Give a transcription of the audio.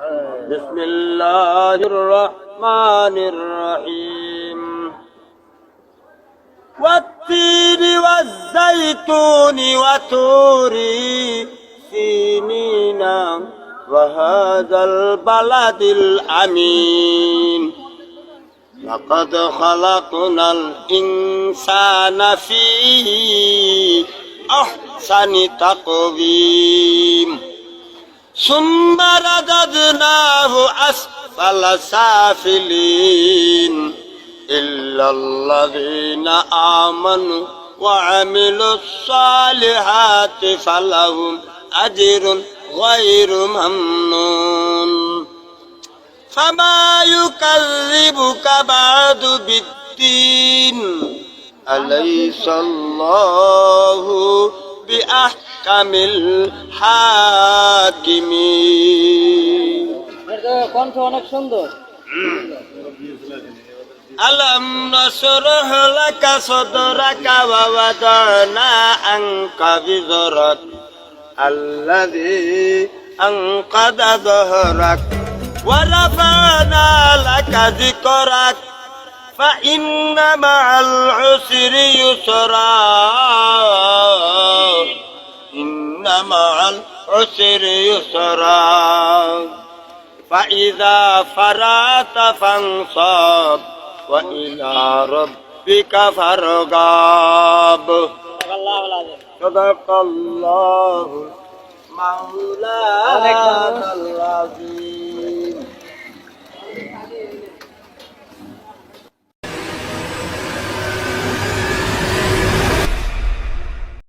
بسم الله الرحمن الرحيم والتين والزيتون وطور سينين وهذا البلد الأمين لقد خلقنا الإنسان في أحسن تقويم ثم رددناه أسفل سافلين إلا الذين آمنوا وعملوا الصالحات فلهم أجر غير ممنون فما يكذبك بعد بالدين أليس الله بأحكم الحاكمين কণ্ঠ অনেক সুন্দর। ألم نشرح لك صدرك ووضعنا عنك وزرك الذي أنقض ظهرك ورفعنا لك ذكرك فإن مع العسر يسرا إن مع العسر يسرا فإذا فرغت فانصب وإلى ربك فارغب صدق الله مولانا العظيم